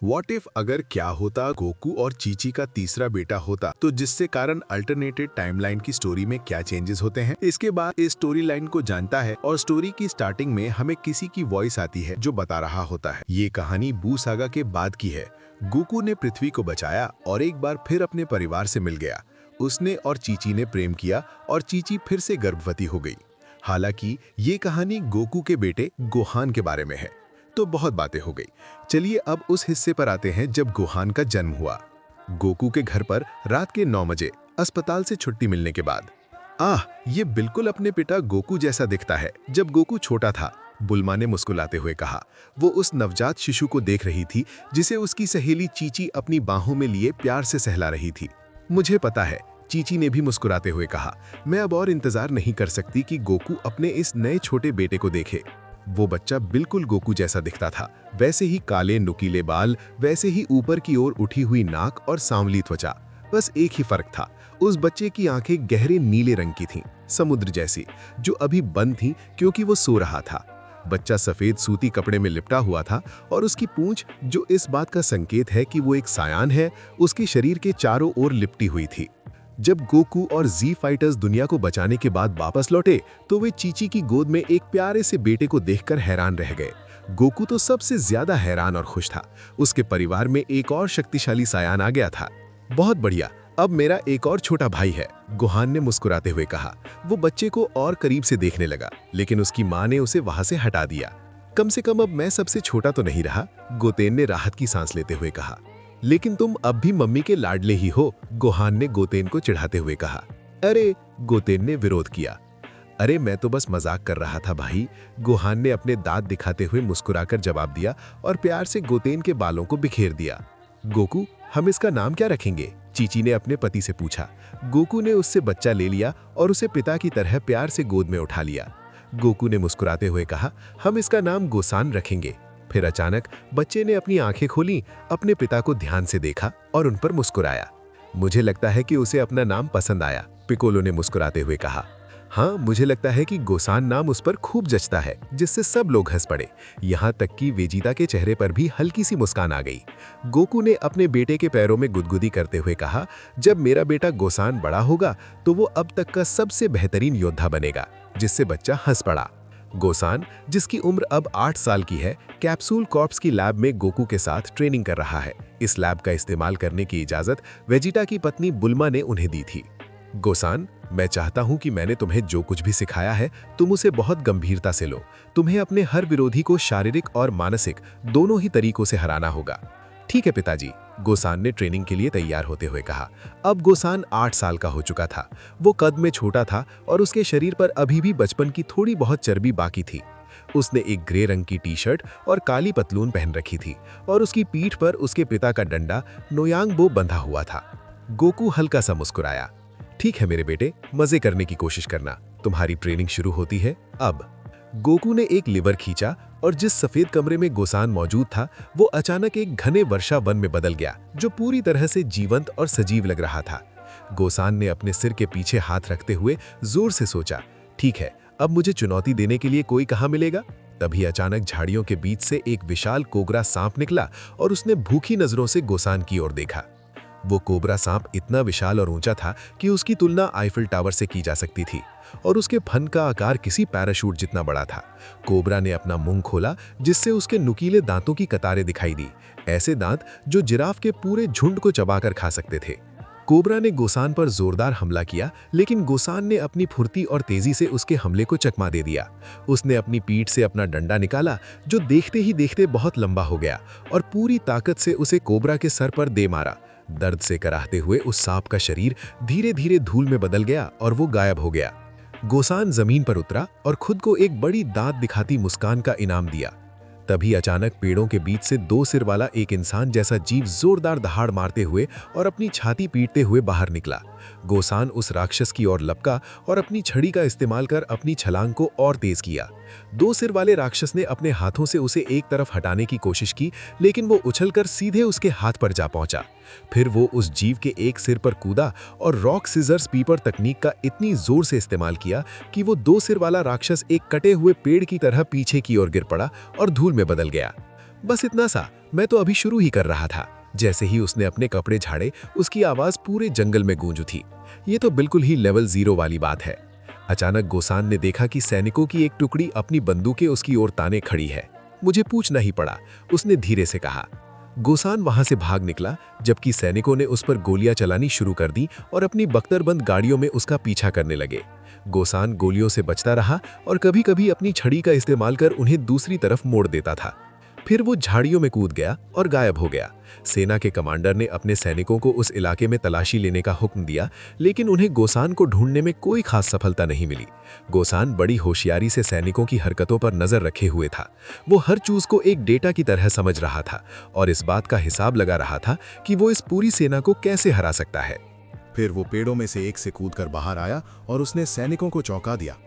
What if अगर क्या होता गोकू और चीची का तीसरा बेटा होता, तो जिससे कारण अल्टरनेटेड टाइमलाइन की स्टोरी में क्या चेंजेस होते हैं। इसके बाद इस स्टोरी लाइन को जानता है और स्टोरी की स्टार्टिंग में हमें किसी की वॉइस आती है जो बता रहा होता है। ये कहानी बू सागा के बाद की है। गोकू ने पृथ्वी को बचाया और एक बार फिर अपने परिवार से मिल गया। उसने और चीची ने प्रेम किया और चीची फिर से गर्भवती हो गई। हालांकि ये कहानी गोकू के बेटे गोहान के बारे में है। तो बहुत बातें हो गई। चलिए अब उस हिस्से पर आते हैं जब गोहान का जन्म हुआ। गोकू के घर पर रात के 9 बजे अस्पताल से छुट्टी मिलने के बाद। ये बिल्कुल अपने पिता गोकू जैसा दिखता है। जब गोकू छोटा था, बुल्मा ने मुस्कुराते हुए कहा। वो उस नवजात शिशु को देख रही थी जिसे उसकी सहेली चीची अपनी बाहों में लिए प्यार से सहला रही थी। मुझे पता है, चीची ने भी मुस्कुराते हुए कहा। मैं अब और इंतजार नहीं कर सकती कि गोकू अपने इस नए छोटे बेटे को देखे। वो बच्चा बिल्कुल गोकू जैसा दिखता था। वैसे ही काले नुकीले बाल, वैसे ही ऊपर की ओर उठी हुई नाक और सांवली त्वचा। बस एक ही फर्क था, उस बच्चे की आंखें गहरे नीले रंग की थीं, समुद्र जैसी, जो अभी बंद थीं क्योंकि वो सो रहा था। बच्चा सफेद सूती कपड़े में लिपटा हुआ था और उसकी पूंछ, जो इस बात का संकेत है कि वो एक सायान है, उसके शरीर के चारों ओर लिपटी हुई थी। जब गोकू और जी फाइटर्स दुनिया को बचाने के बाद वापस लौटे, तो वे चीची की गोद में एक प्यारे से बेटे को देखकर हैरान रह गए। गोकू तो सबसे ज्यादा हैरान और खुश था। उसके परिवार में एक और शक्तिशाली सायान आ गया था। बहुत बढ़िया, अब मेरा एक और छोटा भाई है, गोहान ने मुस्कुराते हुए कहा। वो बच्चे को और करीब से देखने लगा, लेकिन उसकी माँ ने उसे वहां से हटा दिया। कम से कम अब मैं सबसे छोटा तो नहीं रहा, गोतेन ने राहत की सांस लेते हुए कहा। लेकिन तुम अब भी मम्मी के लाडले ही हो, गोहान ने गोतेन को चिढ़ाते हुए कहा। अरे, गोतेन ने विरोध किया। अरे मैं तो बस मजाक कर रहा था भाई, गोहान ने अपने दांत दिखाते हुए मुस्कुराकर जवाब दिया और प्यार से गोतेन के बालों को बिखेर दिया। गोकू, हम इसका नाम क्या रखेंगे? चीची ने अपने पति से पूछा। गोकू ने उससे बच्चा ले लिया और उसे पिता की तरह प्यार से गोद में उठा लिया। गोकू ने मुस्कुराते हुए कहा, हम इसका नाम गोसान रखेंगे। फिर अचानक बच्चे ने अपनी आंखें खोली, अपने पिता को ध्यान से देखा और उन पर मुस्कुराया। मुझे लगता है कि उसे अपना नाम पसंद आया, पिकोलो ने मुस्कुराते हुए कहा। हाँ, मुझे लगता है कि गोसान नाम उस पर खूब जचता है, जिससे सब लोग हंस पड़े। यहाँ तक कि वेजिटा के चेहरे पर भी हल्की सी मुस्कान आ गई। गोकू ने अपने बेटे के पैरों में गुदगुदी करते हुए कहा, जब मेरा बेटा गोसान बड़ा होगा तो वो अब तक का सबसे बेहतरीन योद्धा बनेगा, जिससे बच्चा हंस पड़ा। गोसान, जिसकी उम्र अब 8 साल की है, कैप्सूल कॉर्प्स की लैब में गोकू के साथ ट्रेनिंग कर रहा है। इस लैब का इस्तेमाल करने की इजाजत वेजिटा की पत्नी बुल्मा ने उन्हें दी थी। गोसान, मैं चाहता हूं कि मैंने तुम्हें जो कुछ भी सिखाया है, तुम उसे बहुत गंभीरता से लो। तुम्हें अपने हर विरोधी को शारीरिक और मानसिक दोनों ही तरीकों से हराना होगा। ठीक है पिताजी, गोसान ने ट्रेनिंग के लिए तैयार होते हुए कहा। अब गोसान 8 साल का हो चुका था। वो कद में छोटा था और उसके शरीर पर अभी भी बचपन की थोड़ी बहुत चर्बी बाकी थी। उसने एक ग्रे रंग की टी-शर्ट और काली पतलून पहन रखी थी और उसकी पीठ पर उसके पिता का डंडा नोयांगबो बंधा हुआ था। गोकू हल्का सा मुस्कुराया। ठीक है मेरे बेटे, मजे करने की कोशिश करना, तुम्हारी ट्रेनिंग शुरू होती है अब। गोकू ने एक लीवर खींचा और जिस सफेद कमरे में गोसान मौजूद था, वो अचानक एक घने वर्षा वन में बदल गया, जो पूरी तरह से जीवंत और सजीव लग रहा था। गोसान ने अपने सिर के पीछे हाथ रखते हुए जोर से सोचा, ठीक है, अब मुझे चुनौती देने के लिए कोई कहाँ मिलेगा? तभी अचानक झाड़ियों के बीच से एक विशाल कोबरा सांप निकला और उसने भूखी नजरों से गोसान की ओर देखा। वो कोबरा सांप इतना विशाल और ऊंचा था कि उसकी तुलना आईफिल टावर से की जा सकती थी और उसके फन का आकार किसी पैराशूट जितना बड़ा था। कोबरा ने अपना मुंह खोला, जिससे उसके नुकीले दांतों की कतारें दिखाई दी, ऐसे दांत जो जिराफ के पूरे झुंड को चबाकर खा सकते थे। कोबरा ने गोसान पर जोरदार हमला किया, लेकिन गोसान ने अपनी फुर्ती और तेजी से उसके हमले को चकमा दे दिया। उसने अपनी पीठ से अपना डंडा निकाला, जो देखते ही देखते बहुत लंबा हो गया, और पूरी ताकत से उसे कोबरा के सर पर दे मारा। दर्द से कराहते हुए उस सांप का शरीर धीरे धीरे धूल में बदल गया और वो गायब हो गया। गोसान जमीन पर उतरा और खुद को एक बड़ी दांत दिखाती मुस्कान का इनाम दिया। तभी अचानक पेड़ों के बीच से 2 सिर वाला एक इंसान जैसा जीव जोरदार दहाड़ मारते हुए और अपनी छाती पीटते हुए बाहर निकला। गोसान उस राक्षस की ओर लपका और अपनी छड़ी का इस्तेमाल कर अपनी छलांग को और तेज किया। 2 सिर वाले राक्षस ने अपने हाथों से उसे एक तरफ हटाने की कोशिश की, लेकिन वो उछलकर सीधे उसके हाथ पर जा पहुंचा। फिर वो उस जीव के एक सिर पर कूदा और रॉक सीजर्स पीपर तकनीक का इतनी जोर से इस्तेमाल किया कि वो 2 सिर वाला राक्षस एक कटे हुए पेड़ की तरह पीछे की ओर गिर पड़ा और धूल में बदल गया। बस इतना सा, मैं तो अभी शुरू ही कर रहा था। जैसे ही उसने अपने कपड़े झाड़े, उसकी आवाज पूरे जंगल में गूंज उठी। ये तो बिल्कुल ही लेवल 0 वाली बात है। अचानक गोसान ने देखा कि सैनिकों की एक टुकड़ी अपनी बंदूकें उसकी ओर ताने खड़ी है। मुझे पूछना ही पड़ा, उसने धीरे से कहा। गोसान वहां से भाग निकला, जबकि सैनिकों ने उस पर गोलियां चलानी शुरू कर दी और अपनी बख्तरबंद गाड़ियों में उसका पीछा करने लगे। गोसान गोलियों से बचता रहा और कभी-कभी अपनी छड़ी का इस्तेमाल कर उन्हें दूसरी तरफ मोड़ देता था। फिर वो झाड़ियों में कूद गया और गायब हो गया। सेना के कमांडर ने अपने सैनिकों को उस इलाके में तलाशी लेने का हुक्म दिया, लेकिन उन्हें गोसान को ढूंढने में कोई खास सफलता नहीं मिली। गोसान बड़ी होशियारी से सैनिकों की हरकतों पर नजर रखे हुए था। वो हर चीज को एक डेटा की तरह समझ रहा था और इस बात का हिसाब लगा रहा था कि वो इस पूरी सेना को कैसे हरा सकता है। फिर वो पेड़ों में से एक से कूदकर बाहर आया और उसने सैनिकों को चौंका दिया।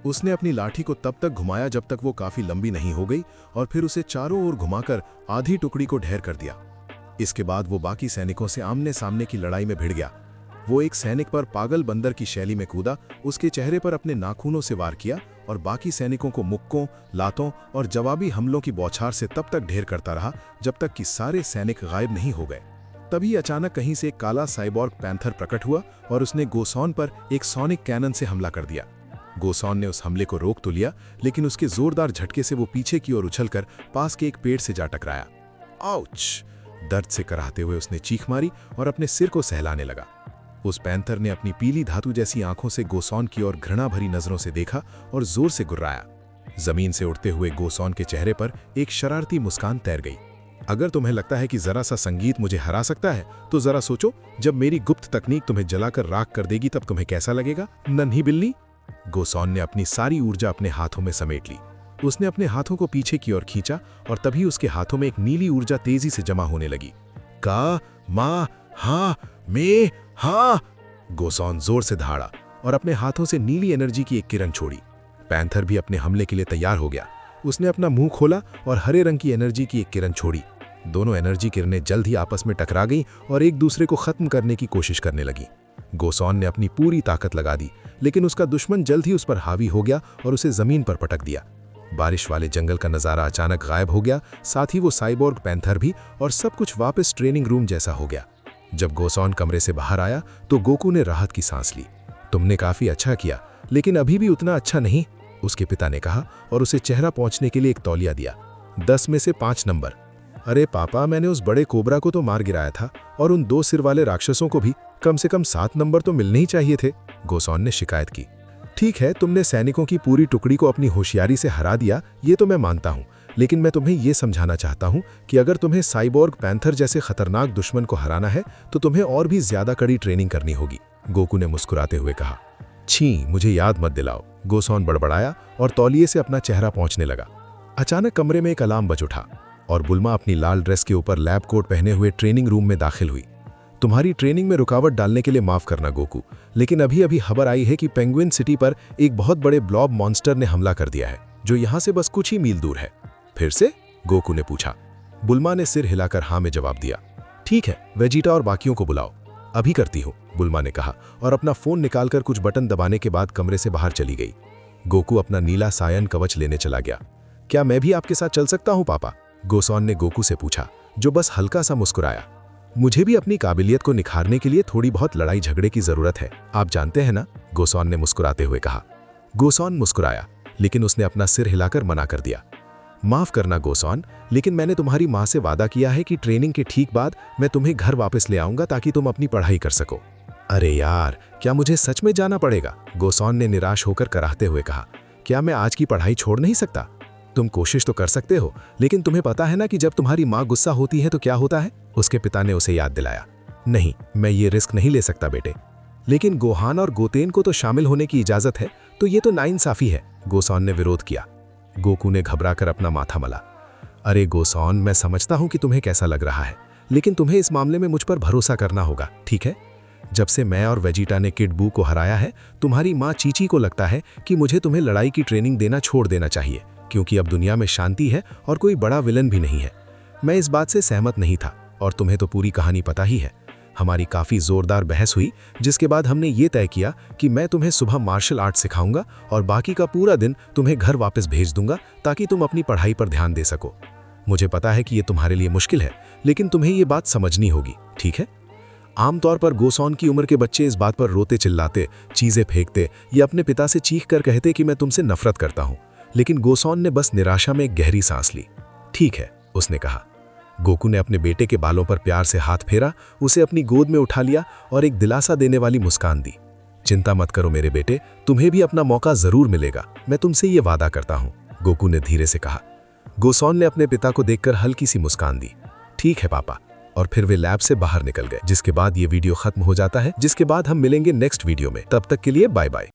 उसने अपनी लाठी को तब तक घुमाया जब तक वो काफी लंबी नहीं हो गई और फिर उसे चारों ओर घुमाकर आधी टुकड़ी को ढेर कर दिया। इसके बाद वो बाकी सैनिकों से आमने सामने की लड़ाई में भिड़ गया। वो एक सैनिक पर पागल बंदर की शैली में कूदा, उसके चेहरे पर अपने नाखूनों से वार किया और बाकी सैनिकों को मुक्कों, लातों और जवाबी हमलों की बौछार से तब तक ढेर करता रहा जब तक कि सारे सैनिक गायब नहीं हो गए। तभी अचानक कहीं से एक काला साइबॉर्ग पैंथर प्रकट हुआ और उसने गोसॉन पर एक सोनिक कैनन से हमला कर दिया। गोसॉन ने उस हमले को रोक तो लिया, लेकिन उसके जोरदार झटके से वो पीछे की ओर उछलकर पास के एक पेड़ से जा टकराया। आउच! दर्द से कराहते हुए उसने चीख मारी और अपने सिर को सहलाने लगा। उस पैंथर ने अपनी पीली धातु जैसी आंखों से गोसॉन की ओर घृणा भरी नजरों से देखा और जोर से गुर्राया। जमीन से उड़ते हुए गोसॉन के चेहरे पर एक शरारती मुस्कान तैर गई। अगर तुम्हें लगता है कि जरा सा संगीत मुझे हरा सकता है, तो जरा सोचो, जब मेरी गुप्त तकनीक तुम्हें जलाकर राख कर देगी तब तुम्हें कैसा लगेगा, नन्ही बिल्ली। गोसॉन ने अपनी सारी ऊर्जा अपने हाथों में समेट ली। उसने अपने हाथों को पीछे की ओर खींचा और तभी उसके हाथों में एक नीली ऊर्जा तेजी से जमा होने लगी। का, मा, हा, मे, हा। गोसॉन जोर से दहाड़ा और अपने हाथों से नीली एनर्जी की एक किरण छोड़ी। पैंथर भी अपने हमले के लिए तैयार हो गया। उसने अपना मुंह खोला और हरे रंग की एनर्जी की एक किरण छोड़ी। दोनों एनर्जी किरणें जल्द ही आपस में टकरा गईं और एक दूसरे को खत्म करने की कोशिश करने लगी। गोसॉन ने अपनी पूरी ताकत लगा दी, लेकिन उसका दुश्मन जल्द ही उस पर हावी हो गया और उसे जमीन पर पटक दिया। बारिश वाले जंगल का नजारा अचानक गायब हो गया, साथ ही वो साइबॉर्ग पैंथर भी, और सब कुछ वापस ट्रेनिंग रूम जैसा हो गया। जब गोसॉन कमरे से बाहर आया तो गोकू ने राहत की सांस ली। तुमने काफी अच्छा किया, लेकिन अभी भी उतना अच्छा नहीं, उसके पिता ने कहा और उसे चेहरा पहुंचने के लिए एक तौलिया दिया। 10 में से 5 नंबर। अरे पापा, मैंने उस बड़े कोबरा को तो मार गिराया था और उन 2 सिर वाले राक्षसों को भी। कम से कम 7 नंबर तो मिलने ही चाहिए थे, गोसॉन ने शिकायत की। ठीक है, तुमने सैनिकों की पूरी टुकड़ी को अपनी होशियारी से हरा दिया, ये तो मैं मानता हूं, लेकिन मैं तुम्हें ये समझाना चाहता हूं कि अगर तुम्हें साइबॉर्ग पैंथर जैसे खतरनाक दुश्मन को हराना है तो तुम्हें और भी ज्यादा कड़ी ट्रेनिंग करनी होगी, गोकू ने मुस्कुराते हुए कहा। छी, मुझे याद मत दिलाओ, गोसॉन बड़बड़ाया और तौलिए से अपना चेहरा पहुंचने लगा। अचानक कमरे में एक अलार्म बज उठा और बुल्मा अपनी लाल ड्रेस के ऊपर लैब कोट पहने हुए ट्रेनिंग रूम में दाखिल हुई। तुम्हारी ट्रेनिंग में रुकावट डालने के लिए माफ करना गोकू, लेकिन अभी अभी खबर आई है कि पेंगुइन सिटी पर एक बहुत बड़े ब्लॉब मॉन्स्टर ने हमला कर दिया है, जो यहाँ से बस कुछ ही मील दूर है। फिर से? गोकू ने पूछा। बुल्मा ने सिर हिलाकर हाँ में जवाब दिया। ठीक है, वेजिटा और बाकियों को बुलाओ। अभी करती हूँ, बुल्मा ने कहा और अपना फोन निकालकर कुछ बटन दबाने के बाद कमरे से बाहर चली गई। गोकू अपना नीला सायन कवच लेने चला गया। क्या मैं भी आपके साथ चल सकता हूँ पापा? गोसॉन ने गोकू से पूछा, जो बस हल्का सा मुस्कुराया। मुझे भी अपनी काबिलियत को निखारने के लिए थोड़ी बहुत लड़ाई झगड़े की जरूरत है, आप जानते हैं ना, गोसॉन ने मुस्कुराते हुए कहा। गोसॉन मुस्कुराया, लेकिन उसने अपना सिर हिलाकर मना कर दिया। माफ करना गोसॉन, लेकिन मैंने तुम्हारी माँ से वादा किया है कि ट्रेनिंग के ठीक बाद मैं तुम्हें घर वापस ले आऊंगा ताकि तुम अपनी पढ़ाई कर सको। अरे यार, क्या मुझे सच में जाना पड़ेगा? गोसॉन ने निराश होकर कराहते हुए कहा। क्या मैं आज की पढ़ाई छोड़ नहीं सकता? तुम कोशिश तो कर सकते हो, लेकिन तुम्हें पता है ना कि जब तुम्हारी माँ गुस्सा होती है तो क्या होता है? उसके पिता ने उसे याद दिलाया। नहीं, मैं ये रिस्क नहीं ले सकता बेटे। लेकिन गोहान और गोतेन को तो शामिल होने की इजाजत है, तो ये तो नाइंसाफी है, गोसॉन ने विरोध किया। गोकू ने घबराकर अपना माथा मला। अरे गोसॉन, मैं समझता हूं कि तुम्हें कैसा लग रहा है, लेकिन तुम्हें इस मामले में मुझ पर भरोसा करना होगा, ठीक है? जब से मैं और वेजिटा ने किड बू को हराया है, तुम्हारी माँ चीची को लगता है कि मुझे तुम्हें लड़ाई की ट्रेनिंग देना छोड़ देना चाहिए, क्योंकि अब दुनिया में शांति है और कोई बड़ा विलन भी नहीं है। मैं इस बात से सहमत नहीं था और तुम्हें तो पूरी कहानी पता ही है। हमारी काफ़ी ज़ोरदार बहस हुई, जिसके बाद हमने ये तय किया कि मैं तुम्हें सुबह मार्शल आर्ट सिखाऊंगा और बाकी का पूरा दिन तुम्हें घर वापस भेज दूंगा ताकि तुम अपनी पढ़ाई पर ध्यान दे सको। मुझे पता है कि ये तुम्हारे लिए मुश्किल है, लेकिन तुम्हें ये बात समझनी होगी, ठीक है? आमतौर पर गोसॉन की उम्र के बच्चे इस बात पर रोते चिल्लाते, चीजें फेंकते या अपने पिता से चीख कर कहते कि मैं तुमसे नफरत करता हूं। लेकिन गोसॉन ने बस निराशा में एक गहरी सांस ली। ठीक है, उसने कहा। गोकू ने अपने बेटे के बालों पर प्यार से हाथ फेरा, उसे अपनी गोद में उठा लिया और एक दिलासा देने वाली मुस्कान दी। चिंता मत करो मेरे बेटे, तुम्हें भी अपना मौका जरूर मिलेगा, मैं तुमसे ये वादा करता हूं, गोकू ने धीरे से कहा। गोसॉन ने अपने पिता को देखकर हल्की सी मुस्कान दी। ठीक है पापा। और फिर वे लैब से बाहर निकल गए, जिसके बाद ये वीडियो खत्म हो जाता है, जिसके बाद हम मिलेंगे नेक्स्ट वीडियो में। तब तक के लिए बाय बाय।